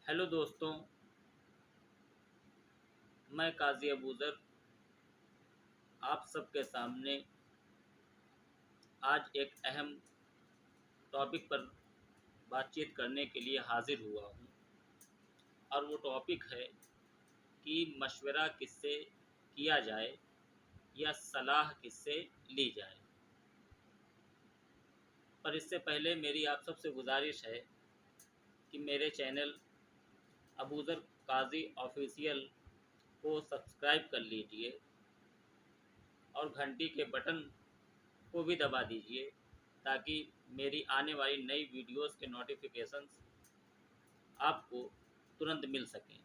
Hello دوستوں، میں قاضی ابوذر آپ سب کے سامنے آج ایک اہم ٹاپک پر بات چیت کرنے کے لیے حاضر ہوا ہوں، اور وہ ٹاپک ہے کہ مشورہ کس سے کیا جائے یا صلاح کس سے لی جائے۔ پر اس سے پہلے میری آپ سب سے گزارش ہے کہ میرے چینل ابوذر قاضی آفیشیل کو سبسکرائب کر لیجئے اور گھنٹی کے بٹن کو بھی دبا دیجئے تاکہ میری آنے والی نئی ویڈیوز کے نوٹیفیکیشنز آپ کو ترنت مل سکیں۔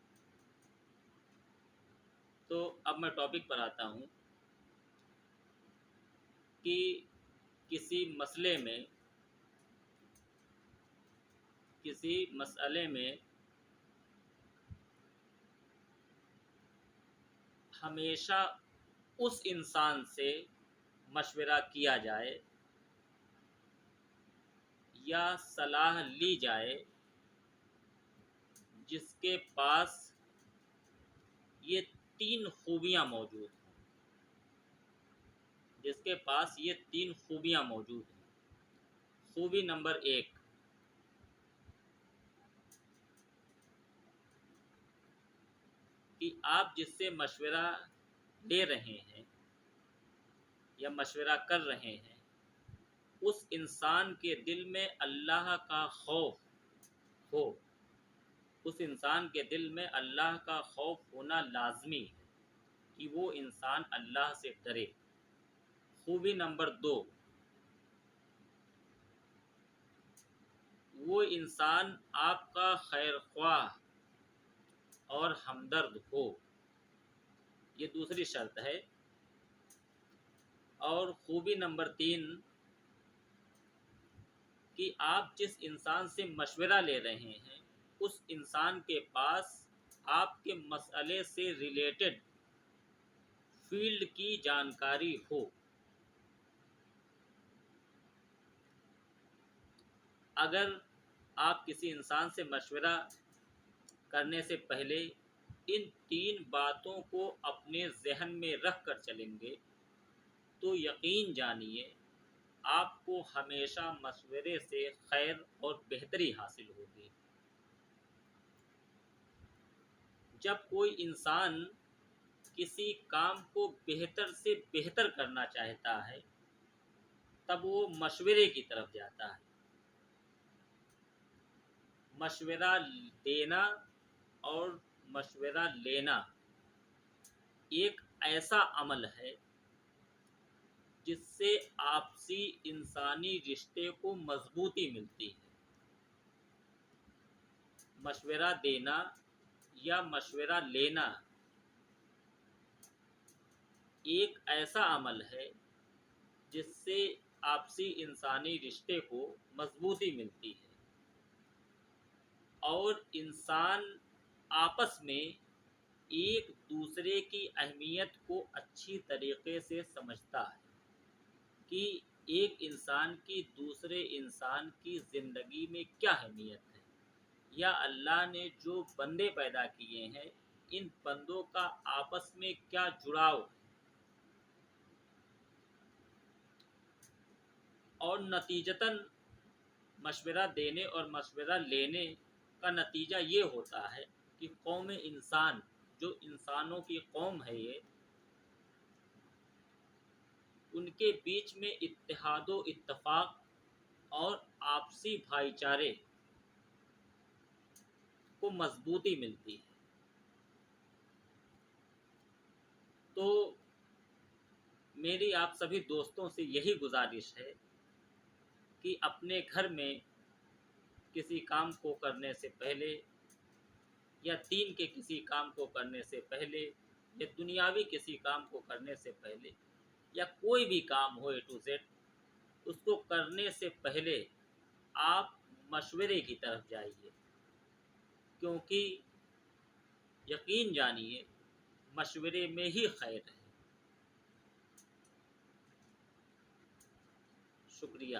تو اب میں ٹاپک پر آتا ہوں کہ کسی مسئلے میں ہمیشہ اس انسان سے مشورہ کیا جائے یا صلاح لی جائے جس کے پاس یہ تین خوبیاں موجود ہیں۔ خوبی نمبر 1، کہ آپ جس سے مشورہ لے رہے ہیں یا مشورہ کر رہے ہیں اس انسان کے دل میں اللہ کا خوف ہو۔ اس انسان کے دل میں اللہ کا خوف ہونا لازمی ہے کہ وہ انسان اللہ سے ڈرے۔ خوبی نمبر 2، وہ انسان آپ کا خیر خواہ اور ہمدرد ہو۔ یہ دوسری شرط ہے۔ اور خوبی نمبر 3، کہ آپ جس انسان سے مشورہ لے رہے ہیں اس انسان کے پاس آپ کے مسئلے سے ریلیٹڈ فیلڈ کی جانکاری ہو۔ اگر آپ کسی انسان سے مشورہ کرنے سے پہلے ان 3 باتوں کو اپنے ذہن میں رکھ کر چلیں گے تو یقین جانیے آپ کو ہمیشہ مشورے سے خیر اور بہتری حاصل ہوگی۔ جب کوئی انسان کسی کام کو بہتر سے بہتر کرنا چاہتا ہے تب وہ مشورے کی طرف جاتا ہے۔ مشورہ دینا اور مشورہ لینا ایک ایسا عمل ہے جس سے آپسی انسانی رشتے کو مضبوطی ملتی ہے۔ مشورہ دینا یا مشورہ لینا ایک ایسا عمل ہے جس سے آپسی انسانی رشتے کو مضبوطی ملتی ہے اور انسان آپس میں ایک دوسرے کی اہمیت کو اچھی طریقے سے سمجھتا ہے کہ ایک انسان کی دوسرے انسان کی زندگی میں کیا اہمیت ہے، یا اللہ نے جو بندے پیدا کیے ہیں ان بندوں کا آپس میں کیا جڑاؤ ہے۔ اور نتیجتاً مشورہ دینے اور مشورہ لینے کا نتیجہ یہ ہوتا ہے کہ قوم انسان، جو انسانوں کی قوم ہے یہ، ان کے بیچ میں اتحاد و اتفاق اور آپسی بھائی چارے کو مضبوطی ملتی ہے۔ تو میری آپ سبھی دوستوں سے یہی گزارش ہے کہ اپنے گھر میں کسی کام کو کرنے سے پہلے یا دین کے کسی کام کو کرنے سے پہلے یا دنیاوی کسی کام کو کرنے سے پہلے یا کوئی بھی کام ہو A to Z، اس کو کرنے سے پہلے آپ مشورے کی طرف جائیے، کیونکہ یقین جانیے مشورے میں ہی خیر ہے۔ شکریہ۔